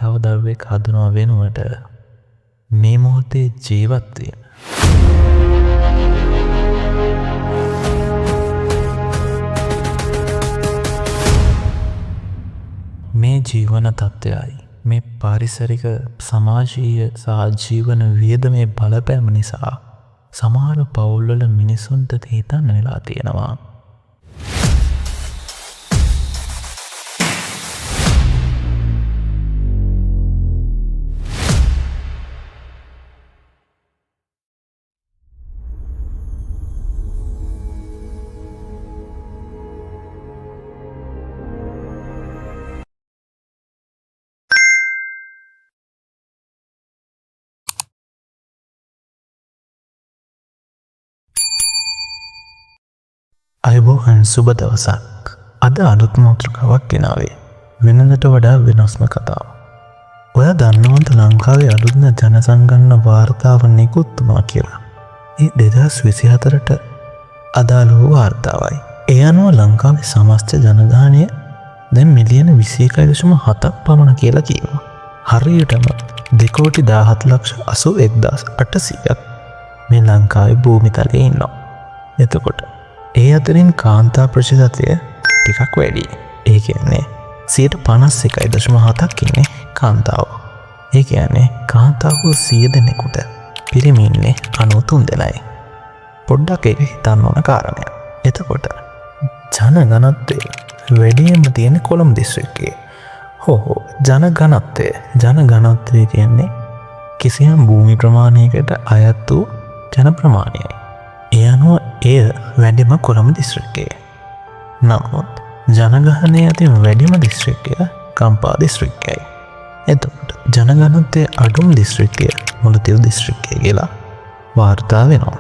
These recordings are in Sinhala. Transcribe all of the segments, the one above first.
තව දරුවෙක් හදනවා වෙනුවට මේ මොහොතේ ජීවත් වෙන. මේ ජීවන තත්ත්වයයි මේ පාරිසරික සමාජීය සහ ජීවන වියදමේ බලපෑම නිසා සමහර පවුල්වල මිනිසුන්ට හිතන්න වෙලා තියෙනවා. අයබෝහන් සුබ දවසක්. අද අලුත් මාතෘකාවක් ගෙනාවේ. වෙනදට වඩා වෙනස්ම කතාව. ඔයා දන්නවද ලංකාවේ අලුත්ම ජනසංගණන වාර්තාව නිකුත් වුණා කියලා? ඒ 2024ට අදාළ වූ වාර්තාවයි. ඒ අනුව ලංකාවේ සමස්ත ජනගහනය දැන් මිලියන 21.7ක් පමණ කියලා කියනවා. හරියටම 2,17,81,800ක් මේ ලංකාවේ භූමිතලයේ ඉන්නවා. එතකොට ඒ අතරින් කාන්තා ප්‍රතිශතය ටිකක් වැඩි. ඒ කියන්නේ 51.7ක් ඉන්නේ කාන්තාව. ඒ කියන්නේ කාන්තාවෝ 100 දෙනෙකුට පිරිමි ඉන්නේ 93 දෙනයි. පොඩ්ඩක් ඒක හිතන්න ඕන කාරණයක්. එතකොට ජනගණත්වය වැඩියෙන්ම තියෙන කොළඹ දිස්ත්‍රික්කයේ. ජනගණත්වය කියන්නේ කිසියම් භූමි ප්‍රමාණයකට අයත් වූ ජන ප්‍රමාණයයි. ඒ අනුව එය වැඩිම කොළඹ දිස්ත්‍රික්කයේ. නමුත් ජනගහනය ඇති වැඩිම දිස්ත්‍රික්කය කම්පා දිස්ත්‍රික්කයයි. එතකොට ජනගණත්වය අඩුම දිස්ත්‍රික්කය මුලතිව් දිස්ත්‍රික්කය කියලා වාර්තා වෙනවා.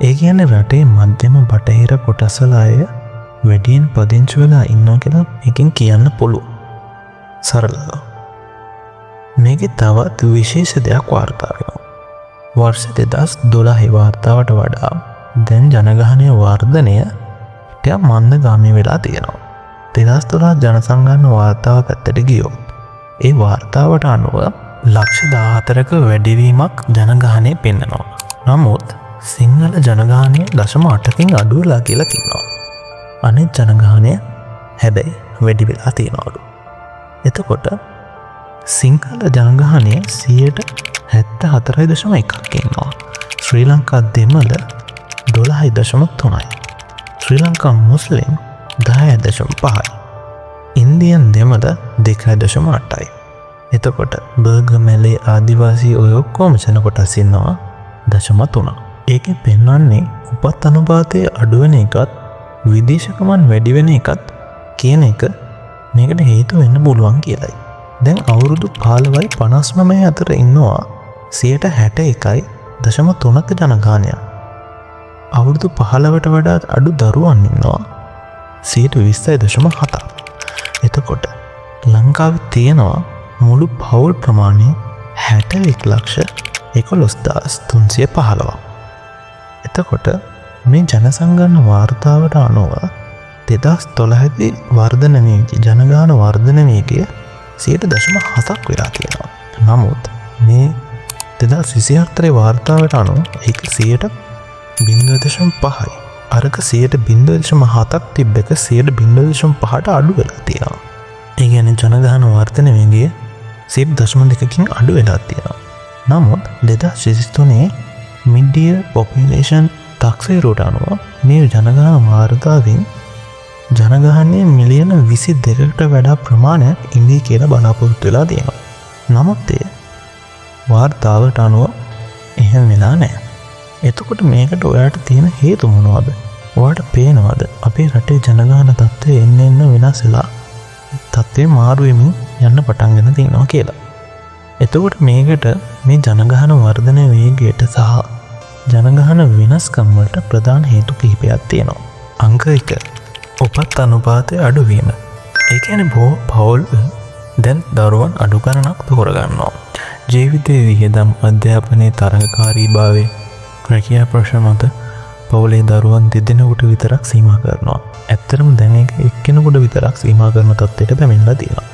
ඒ කියන්නේ රටේ මධ්‍යම බටහිර කොටස්වල අය වැඩියෙන් පදිංචි වෙලා ඉන්නවා කියලා මේකෙන් කියන්න පුළුවන්. සරලව. මේකේ තවත් විශේෂ දෙයක් වාර්තා වෙනවා. වර්ෂ 2012 වාර්තාවට වඩා දැන් ජනගහනය වර්ධනය ටිකක් මන්දගාමී වෙලා තියෙනවා. 2012 ජනසංගණන වාර්තාව පැත්තට ගියොත් ඒ වාර්තාවට අනුව ලක්ෂ 14ක වැඩිවීමක් ජනගහනය පෙන්නනවා. නමුත් සිංහල ජනගහනය 0.8කින් අඩු වෙලා කියලා කියනවා. අනෙක් ජනගහනය හැබැයි වැඩි වෙලා තියෙනවලු. එතකොට සිංහල ජනගහනය 74.1ක් ඉන්නවා. ශ්‍රී ලංකා දෙමළ 12.3යි. ශ්‍රී ලංකා මුස්ලිම් 10.5යි. ඉන්දියන් දෙමළ 2.8යි. එතකොට බර්ගමැලේ ආදිවාසී ඔය ඔක්කොම ජන කොටස් ඉන්නවා 0.3. ඒකෙන් පෙන්වන්නේ උපත් අනුපාතයේ අඩු වෙන එකත් විදේශකමන් වැඩි වෙන එකත් කියන එක මේකට හේතු වෙන්න පුළුවන් කියලයි. දැන් අවුරුදු 15යි 59 අතර ඉන්නවා 61.3ක ජනගහනයක්. අවුරුදු 15ට වඩා අඩු දරුවන් ඉන්නවා 20.7. එතකොට ලංකාවේ තියෙනවා මුළු පවුල් ප්‍රමාණය 61,11,315. එතකොට මේ ජනසංගණන වාර්තාවට අනුව 2012 දී වර්ධන වේගය ජනගහන වර්ධන වේගය 0.7ක් වෙලා තියෙනවා. නමුත් මේ 2024 වාර්තාවට අනුව ඒක 0.5යි. අරක 0.7ක් තිබ්බක 0.5ට අඩු වෙලා තියෙනවා. ඒ කියන්නේ ජනගහන වර්ධන වේගය 0.2කින් අඩු වෙලා තියෙනවා. නමුත් 2023 මිඩියර් පොපියුලේෂන් තක්සේරුවට අනුව මේ ජනගහන වාර්තාවෙන් ජනගහනය මිලියන 22කට වඩා ප්‍රමාණයක් ඉන්දී කියලා බලාපොරොත්තු වෙලා තියෙනවා. නමුත් ඒ වාර්තාවට අනුව එහෙම වෙලා නැහැ. එතකොට මේකට ඔයාට තියෙන හේතු මොනවද? ඔයාට පේනවද අපේ රටේ ජනගහන තත්ත්වය එන්න වෙනස් වෙලා තත්ත්වය මාරු වෙමින් යන්න පටන්ගෙන තියෙනවා කියලා. එතකොට මේකට මේ ජනගහන වර්ධන වේගයට සහ ජනගහන වෙනස්කම් වලට ප්‍රධාන හේතු කිහිපයක් තියෙනවා. අංක 1 උපත් අනුපාතය අඩුවීම. ඒ කියන්නේ බොහෝ පවුල් දැන් දරුවන් අඩු ගණනක් තෝරගන්නවා. ජීවිතයේ වියදම් අධ්‍යාපනයේ තරඟකාරීභාවය රැකියා ප්‍රශ්න මත පවුලේ දරුවන් දෙදෙනෙකුට විතරක් සීමා කරනවා. ඇත්තටම දැන් ඒක එක්කෙනෙකුට විතරක් සීමා කරන තත්ත්වයකට පැමිණලා තියෙනවා.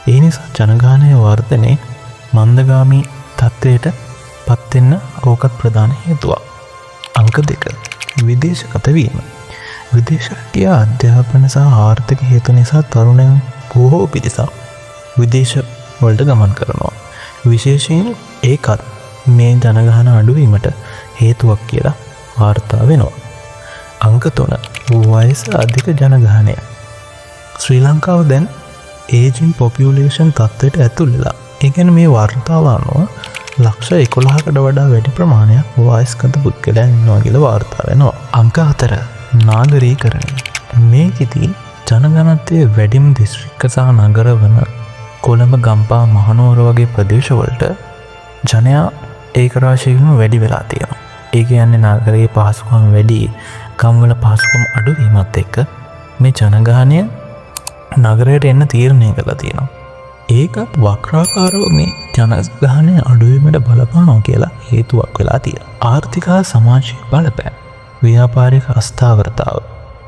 ඒ නිසා ජනගහනය වර්ධනය මන්දගාමී තත්ත්වයට පත්වෙන්න ඕකත් ප්‍රධාන හේතුවක්. අංක 2. විදේශගත වීම. විදේශීය අධ්‍යාපන සහ ආර්ථික හේතු නිසා තරුණයන් බොහෝ පිරිසක් විදේශ වලට ගමන් කරනවා. විශේෂයෙන් ඒකත් මේ ජනගහන අඩුවීමට හේතුවක් කියලා වාර්තා වෙනවා. අංක 3. වයස අධික ජනගහනය. ශ්‍රී ලංකාව දැන් ඒජින් පොපියුලේෂන් තත්ත්වයට ඇතුල් වෙලා. ඒ කියන්නේ මේ වාර්තාව අනුව ලක්ෂ 11කට වඩා වැඩි ප්‍රමාණයක් වයස්ගත පුද්ගලයන් ඉන්නවා කියලා වාර්තා වෙනවා. අංක 4. නාගරීකරණය. මේකෙදී ජනගණනයේ වැඩිම දිස්ත්‍රික්ක සහ නගර වන කොළඹ, ගම්පහ, මහනුවර වගේ ප්‍රදේශවලට ජනයා ඒකරාශීවම වැඩි වෙලා තියෙනවා. ඒ කියන්නේ නගරයේ පහසුකම් වැඩි, ගම්වල පහසුකම් අඩු වීමත් එක්ක මේ ජනගහනය නගරයට එන්න තීරණය කළා තියෙනවා. ඒක වක්‍රාකාරව මේ ජනගහනය අඩුවීමට බලපානවා කියලා හේතුවක් වෙලා තියෙනවා. ආර්ථික හා සමාජීය බලපෑම්, ව්‍යාපාරික අස්ථාවරතාව,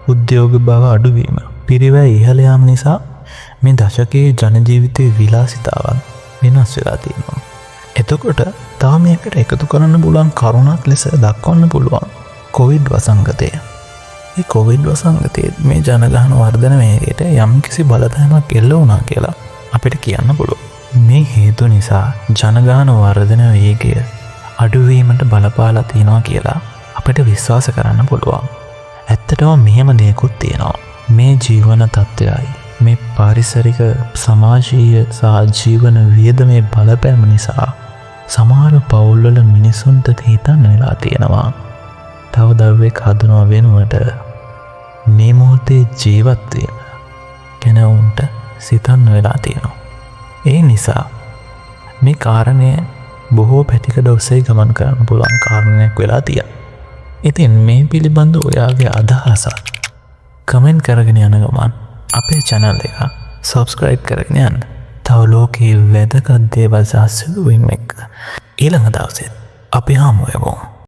උද්‍යෝග බව අඩුවීම, පිරිවැය ඉහළ යාම නිසා මේ දශකයේ ජනජීවිතයේ විලාසිතාවන් වෙනස් වෙලා තියෙනවා. එතකොට තව මේකට එකතු කරන්න පුළුවන් කරුණක් ලෙස දක්වන්න පුළුවන් කොවිඩ් වසංගතය. මේ කොවිඩ් වසංගතයේ මේ ජනගහන වර්ධන වේගයට යම්කිසි බලපෑමක් එල්ල වුණා කියලා අපිට කියන්න පුළුවන්. මේ හේතු නිසා ජනගහන වර්ධන වේගය අඩුවීමට බලපාලා තියෙනවා කියලා අපිට විශ්වාස කරන්න පුළුවන්. ඇත්තටම මෙහෙම දෙයක්ත් තියෙනවා. මේ ජීවන තත්ත්වයයි මේ පාරිසරික සමාජීය සහ ජීවන වියදමේ බලපෑම නිසා සමහර පවුල්වල මිනිසුන්ට හිතන්න වෙලා තියෙනවා තව දරුවෙක් හදනවා වෙනුවට මේ මොහොතේ ජීවත් වෙන කෙනෙකුට සිතන්න වෙලා තියෙනවා. ඒ නිසා මේ කාරණය බොහෝ පැතිකඩ ඔස්සේ ගමන් කරන්න පුළුවන් කාරණයක් වෙලා තියෙනවා. ඉතින් මේ පිළිබඳ ඔයාගේ අදහස කමෙන්ට් කරගෙන යන ගමන් අපේ channel එක subscribe කරගෙන යන්න. තව ලෝකයේ වැදගත් දේවල් සහ සිදුවීම් එක්ක ඊළඟ දවසේ අපි හමු වෙමු.